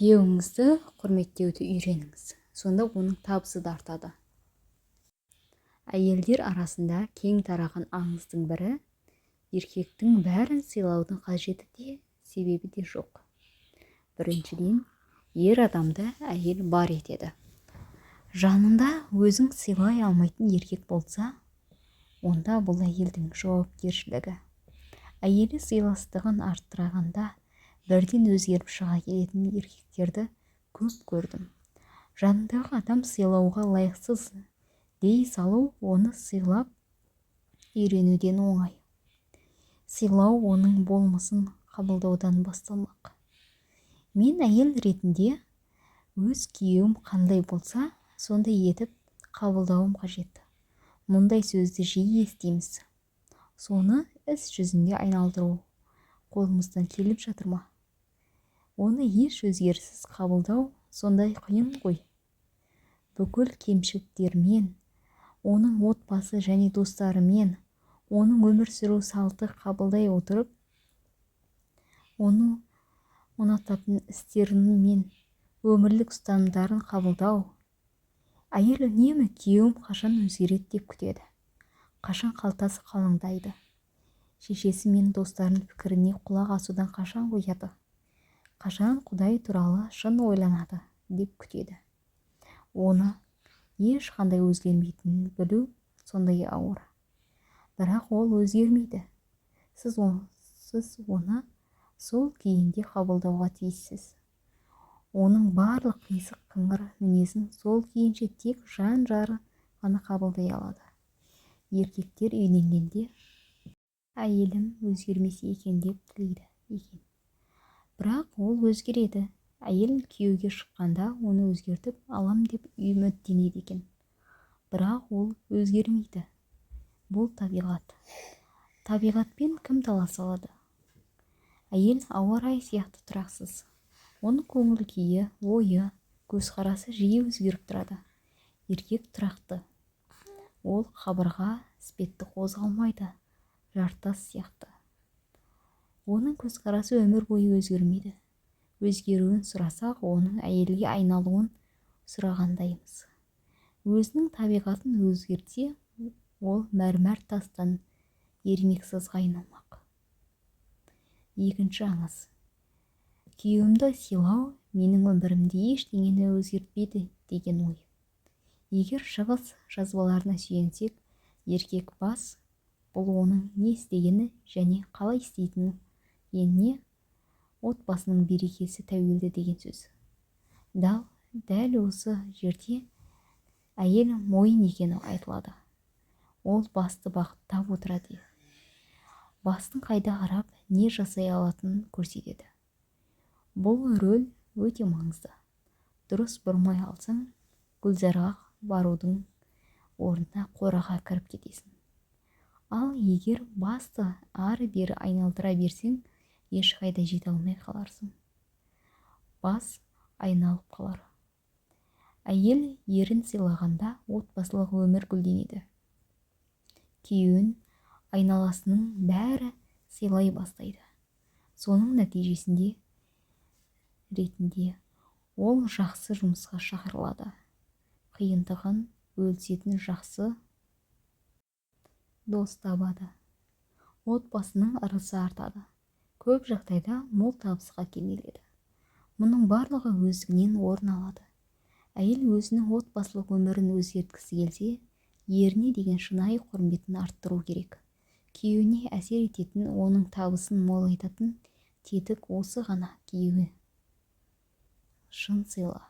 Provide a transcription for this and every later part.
Күйеуіңізді құрметтеуді үйреніңіз. Сонда оның табысы да артады. Әйелдер арасында кең тараған аңыздың бірі, еркектің бәрін сыйлаудың қажеті де, себебі де жоқ. Біріншіден, ер адамды әйел бар етеді. Жанында өзің сыйлай алмайтын еркек болса, онда бұл әйелдің жауапкершілігі. Әйелі сыйластығын арттырғанда бірден өзгеріп шыға келетін еркектерді көп көрдім. Жанындағы адам сыйлауға лайықсыз дей салу, оны сыйлап үйренуден оңай. Сыйлау оның болмысын қабылдаудан басталмақ. Мен әйел ретінде өз күйеуім қандай болса, сондай етіп қабылдауым қажет. Мұндай сөзді жиі естиміз. Соны іс жүзінде айналдыру қолымыздан келіп жатыр ма? Оны еш өзгеріссіз қабылдау сондай қиын ғой. Бүкіл кемшіліктермен, оның отбасы және достарымен, оның өмір сүру салты қабылдай отырып, оны ұнататын істерін мен өмірлік ұстанымдарын қабылдау. Әйел үнемі күйеуім қашан өзгереді деп күтеді. Қашан қалтасы қалыңдайды. Шешесі мен достарының пікіріне құлақ асудан қашан қояды. Қашан Құдай туралы шын ойланады деп күтеді. Оны ешқандай өзгермейтінін білу сондай ауыр. Бірақ ол өзгермейді. Сіз оны сол күйінде қабылдауға тиіссіз. Оның барлық қисық қыңыр мінезін сол күйінше тек жан жары ғана қабылдай алады. Еркектер үйленгенде әйелім өзгермесе екен деп тілейді екен. Бірақ ол өзгереді. Әйел күйеуге шыққанда оны өзгертіп алам деп үміттенеді екен. Бірақ ол өзгермейді. Бұл табиғат. Табиғатпен кім таласа алады? Әйел ауа райы сияқты тұрақсыз. Оның көңіл күйі, ойы, көзқарасы жиі өзгеріп тұрады. Еркек тұрақты. Ол қабырға іспетті қозғалмайды, жартас сияқты. Оның көзқарасы өмір бойы өзгермейді. Өзгеруін сұрасақ, оның әйелге айналуын сұрағандаймыз. Өзінің табиғатын өзгертсе, ол мәрмәр тастан ермек сазға айналмақ. Екінші аңыз. Күйеуімді сыйлау менің өмірімде ештеңені өзгертпейді деген ой. Егер шығыс жазбаларына сүйенсек, еркек бас, бұл оның не істегені және қалай істейтіні еніне отбасының берекесі тәуелді деген сөз. Дәл осы жерде әйел мойын екені айтылады. Ол басты бағыттап отырады. Бастың қайда қарап, не жасай алатынын көрсетеді. Бұл рөл өте маңызды. Дұрыс бұрмай алсаң, гүлзарға барудың орнына қораға кіріп кетесің. Ал егер басты ары-бері айналдыра берсең, ешқайда жете алмай қаларсың. Бас айналып қалар. Әйел ерін сыйлағанда отбасылық өмір гүлденеді. Күйеуін айналасының бәрі сыйлай бастайды. Соның нәтижесінде ретінде ол жақсы жұмысқа шақырылады. Қиындығын өлсетін жақсы дос табады. Отбасының ырысы артады. Көп жағдайда мол табысқа кенеледі. Мұның барлығы өздігінен орын алады. Әйел өзінің отбасылық өмірін өзгерткісі келсе, еріне деген шынайы құрметін арттыру керек. Күйеуіне әсер ететін, оның табысын молайтатын тетік осы ғана. Күйеуі шын сыйла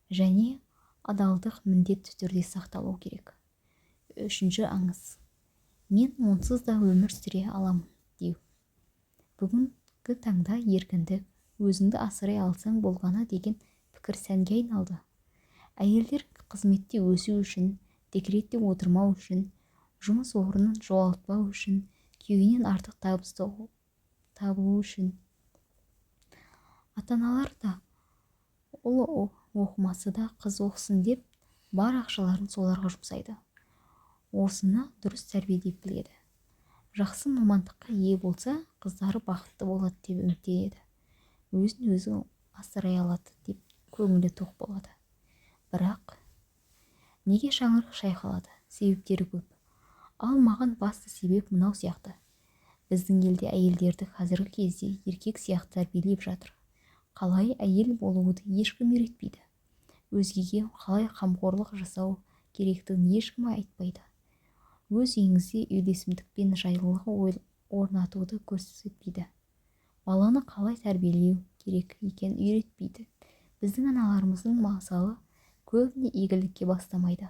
және адалдық міндетті түрде сақталу керек. Үшінші аңыз. Мен онсыз да өмір сүре аламын деу. Бүгінгі таңда еркіндік, өзіңді асырай алсаң болғаны деген пікір сәнге айналды. Әйелдер қызметте өсу үшін, декретте отырмау үшін, жұмыс орнын жоғалтпау үшін, күйеуінен артық табысты табу үшін. Ата-аналар да ұл оқымасы да қыз оқысын деп бар ақшаларын соларға жұмсайды. Осыны дұрыс тәрбие деп біледі. Жақсы мамандыққа ие болса, қыздары бақытты болады деп үміттенеді. Өзін өзі асырай алады деп көңілі тоқ болады. Бірақ неге шаңырақ шайқалады? Себептері көп. Ал маған басты себеп мынау сияқты. Біздің елде әйелдерді қазіргі кезде еркек сияқты тәрбиелеп жатыр. Қалай әйел болуды ешкім үйретпейді. Өзгеге қалай қамқорлық жасау керектігін ешкім айтпайды. Өз үйіңізде үйлесімдік пен жайлылық орнатуды көрсетпейді. Баланы қалай тәрбиелеу керек екенін үйретпейді. Біздің аналарымыздың мысалы көбіне игілікке бастамайды.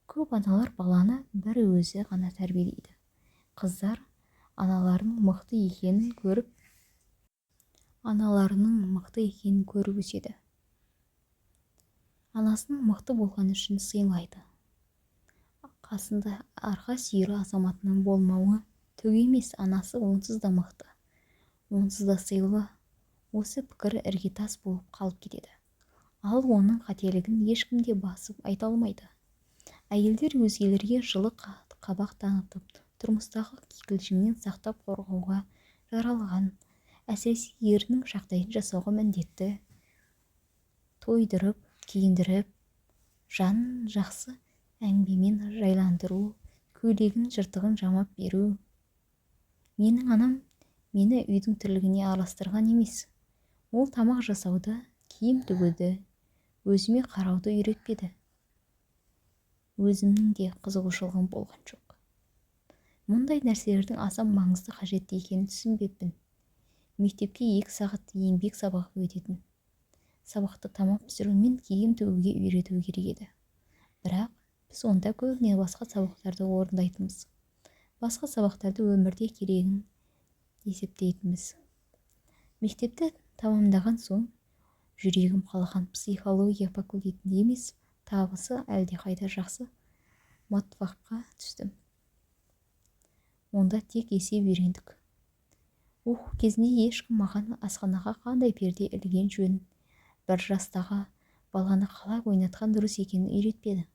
Көп аналар баланы бір өзі ғана тәрбиелейді. Қыздар аналарының мықты екенін көріп өседі. Анасының мықты болғаны үшін сыйлайды. Қасында арқа сүйері азаматының болмауы түк емес, анасы онсыз да мықты, онсыз да сыйлы. Осы пікірі іргетас болып қалып кетеді. Ал оның қателігін ешкім де басып айта алмайды. Әйелдер өзгелерге жылы қабақ танытып, тұрмыстағы кикілжіңнен сақтап қорғауға жаралған, әсіресе ерінің жағдайын жасауға міндетті. Тойдырып, киіндіріп, жанын жақсы әңгімемен жайландыру, көйлегін жыртығын жамап беру. Менің анам мені үйдің тірлігіне араластырған емес. Ол тамақ жасауды, киім тігуді, өзіме қарауды үйретпеді. Өзімнің де қызығушылығым болған жоқ. Мұндай нәрселердің аса маңызды қажетті екенін түсінбеппін. Мектепке 2 сағат еңбек сабағы өтетін. Сабақты тамақ пісіру мен киім тігуге үйрету керек еді. Бірақ біз онда көбіне басқа сабақтарды орындайтынбыз. Басқа сабақтарды өмірде керегін есептейтінбіз. Мектепті тамамдаған соң жүрегім қалаған психология факультетінде емес, табысы әлдеқайда жақсы матфакқа түстім. Онда тек есеп үйрендік. Кезінде ешкім маған асханаға қандай перде ілген жөн, бір жастағы баланы қалай ойнатқан дұрыс екенін үйретпеді.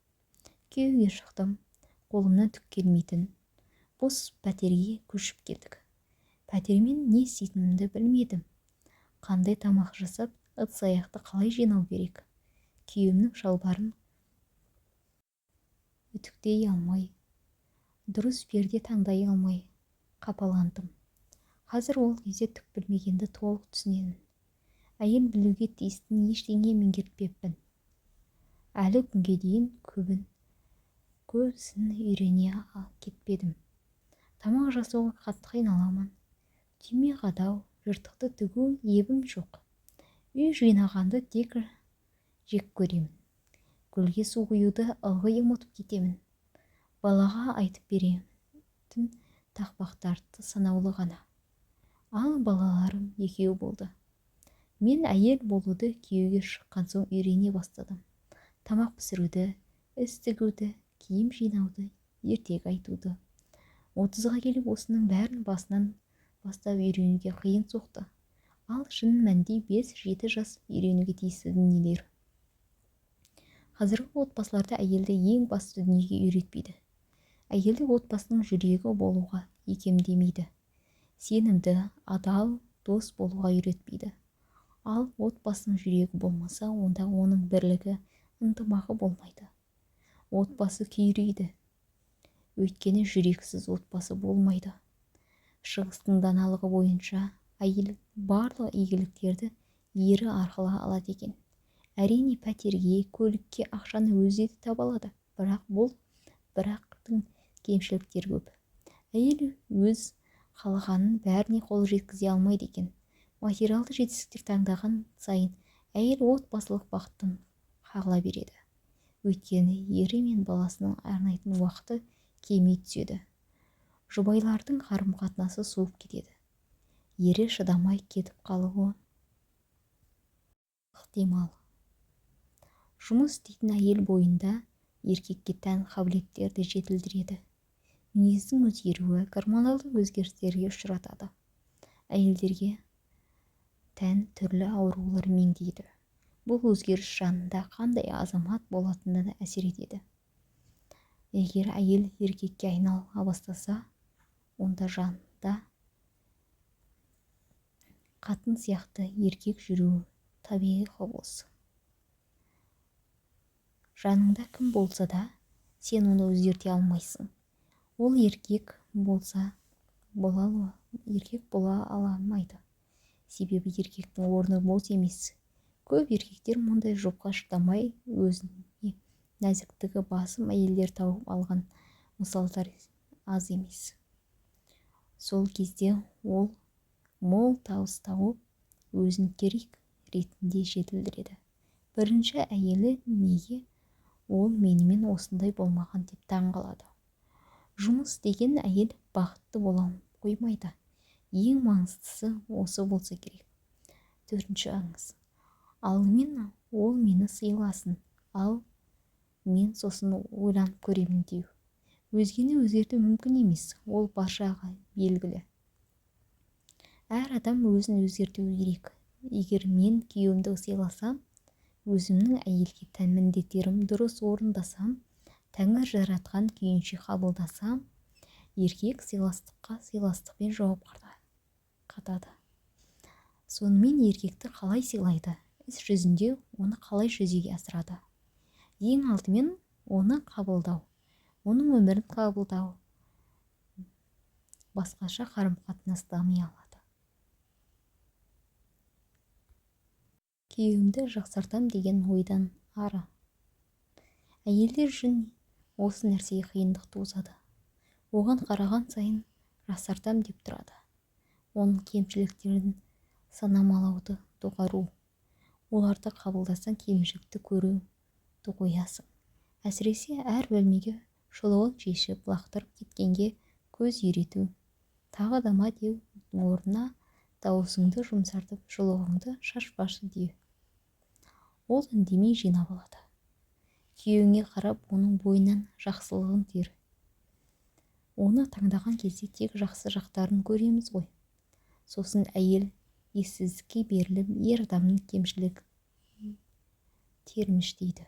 Күйеуге шықтым, қолымнан түк келмейтін бос пәтерге көшіп келдік. Пәтермен не істейтінімді білмедім. Қандай тамақ жасап, ыдыс-аяқты қалай жинау керек? Күйеуімнің шалбарын үтіктей алмай, дұрыс перде таңдай алмай қапаландым. Қазір ол кезде түк білмегенді толық түсінемін. Әйел білуге тиістің ештеңе меңгертпеппін. Әлі күнге дейін көбісін үйрене кетпедім. Тамақ жасауға қатты қиналамын. Түйме қадау, жыртықты тігу ебім жоқ. Үй жинағанды тек жек көремін. Гүлге су құюды ылғи ұмытып кетемін. Балаға айтып беремін тақпақтарды санаулы ғана. Ал балаларым 2 болды. Мен әйел болуды күйеуге шыққан соң үйрене бастадым. Тамақ пісіруді, іс тігуді, киім жинауды, ертек айтуды. 30-ға келіп осының бәрін басынан бастап үйренуге қиын соқты. Ал шын мәнінде 5-7 жас үйренуге тиісті дүниелер. Қазіргі отбасыларда әйелді ең басты дүниеге үйретпейді. Әйелді отбасының жүрегі болуға икемдемейді. Сенімді, адал, дос болуға үйретпейді. Ал отбасының жүрегі болмаса, онда оның бірлігі, ынтымағы болмайды. Отбасы күйрейді. Өйткені жүрексіз отбасы болмайды. Шығыстың даналығы бойынша әйел барлық игіліктерді ері арқылы алады екен. Әрине пәтерге, көлікке ақшаны өзі де таба алады. Бірақтың кемшіліктері көп. Әйел өз қалағанын бәріне қол жеткізе алмайды екен. Материалды жетістіктер таңдаған сайын әйел отбасылық бақыттан қағыла береді. Өйткені ері мен баласының арнайтын уақыты кеми түседі. Жұбайлардың қарым-қатынасы суып кетеді. Ері шыдамай кетіп қалуы ықтимал. Жұмыс істейтін әйел бойында еркекке тән қабілеттерді жетілдіреді. Мінездің өзгеруі гормоналды өзгерістерге ұшыратады. Әйелдерге тән түрлі аурулар меңдейді. Бұл өзгеріс жанында қандай азамат болатынына әсер етеді. Егер әйел еркекке айнала бастаса, онда жанында қатын сияқты еркек жүруі табиғи құбылыс. Жаныңда кім болса да, сен оны өзгерте алмайсың. Ол еркек бола алмайды. Себебі еркектің орны бос емес. Көп еркектер мұндай жұпқа шыдамай өзіне нәзіктігі басым әйелдер тауып алған мысалдар аз емес. Сол кезде ол мол табыс тауып өзін керек ретінде жетілдіреді. Бірінші әйелі неге ол менімен осындай болмаған деп таң қалады. Жұмыс деген әйел бақытты бола қоймайды. Ең маңыздысы осы болса керек. Төртінші аңыз. Алдымен ол мені сыйласын, ал мен сосын ойланып көремін деу. Өзгені өзгерту мүмкін емес, ол баршаға белгілі. Әр адам өзін өзгерту керек. Егер мен күйеуімді сыйласам, өзімнің әйелге тән міндеттерім дұрыс орындасам, Тәңір жаратқан күйінше қабылдасам, еркек сыйластыққа сыйластықпен жауап қатады. Сонымен еркекті қалай сыйлайды? Іс жүзінде оны қалай жүзеге асырады? Ең алдымен оны қабылдау, оның өмірін қабылдау, басқаша қарым-қатынас дами алады. Күйеуімді жақсартам деген ойдан ары. Әйелдер үшін осы нәрсеге қиындық туғызады. Оған қараған сайын жақсартам деп тұрады. Оның кемшіліктерін санамалауды доғару. Оларды қабылдасаң кемшілікті көруді қоясың. Әсіресе әр бөлмеге шұлығын шешіп лақтырып кеткенге көз үйрету. Тағы дама деу орнына дауысыңды жұмсартып шұлығыңды шашпашы деу. Ол үндемей жинап алады. Күйеуіңе қарап, оның бойынан жақсылығын тер. Оны таңдаған кезде тек жақсы жақтарын көреміз ғой. Сосын әйел ессіздікке беріліп, ер адамның кемшілік терміштейді.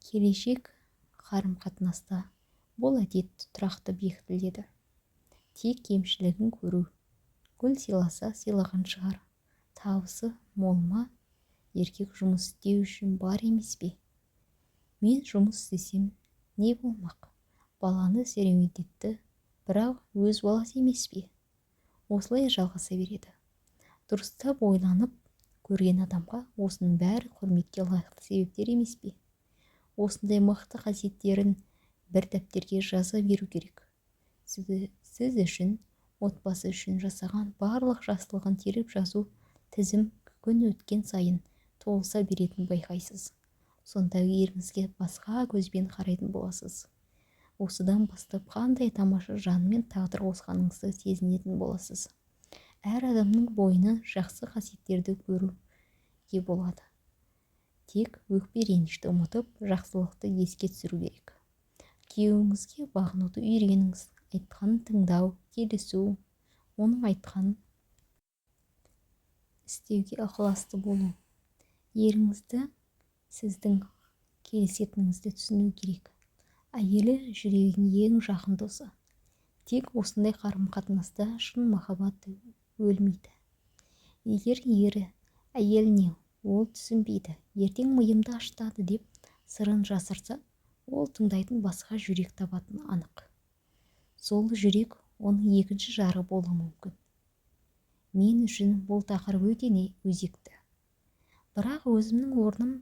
Келешек қарым-қатынаста бұл әдет тұрақты бекітіледі. Тек кемшілігін көру. Гүл сыйласа сыйлаған шығар. Табысы мол ма? Еркек жұмыс істеу үшін бар емес пе? Мен жұмыс істесем не болмақ? Баланы серуендетті, бірақ өз баласы емес пе? Осылай жалғаса береді. Дұрыстап ойланып көрген адамға осының бәрі құрметке лайықты себептер емес пе? Осындай мықты қасиеттерін бір дәптерге жаза беру керек. Сіз үшін, отбасы үшін жасаған барлық жақсылығын теріп жазу тізім күн өткен сайын толыса беретін байқайсыз. Сонда еріңізге басқа көзбен қарайтын боласыз. Осыдан бастап қандай тамаша жанмен тағдыр қосқаныңызды сезінетін боласыз. Әр адамның бойына жақсы қасиеттерді көруге болады. Тек өкпе ренішті ұмытып, жақсылықты еске түсіру керек. Күйеуіңізге бағынуды үйреніңіз. Айтқанын тыңдау, келісу, оның айтқанын істеуге ықыласты болу. Еріңізді сіздің келісетініңізді түсіну керек. Әйелі жүрегінің ең жақын досы. Тек осындай қарым-қатынаста шын махаббат өлмейді. Егер ері әйеліне ол түсінбейді, ертең миымды ашытады деп сырын жасырса, ол тыңдайтын басқа жүрек табатын анық. Сол жүрек оның екінші жары болуы мүмкін. Мен үшін бұл тақырып өте өзекті. Бірақ өзімнің орным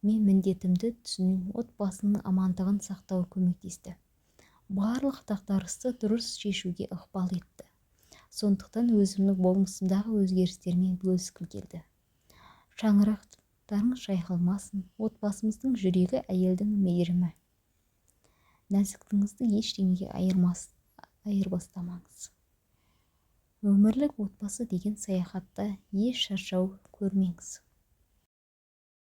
мен міндетімді түсіну, отбасының амандығын сақтау көмектесті. Барлық дағдарысты дұрыс шешуге ықпал етті. Сондықтан өзімнің болмысымдағы өзгерістермен бөліскім келді. Шаңырақтарың шайқалмасын, отбасымыздың жүрегі әйелдің мейірімі. Нәзіктігіңізді ештеңеге айырбастамаңыз. Өмірлік отбасы деген саяхатта еш шаршау көрмеңіз.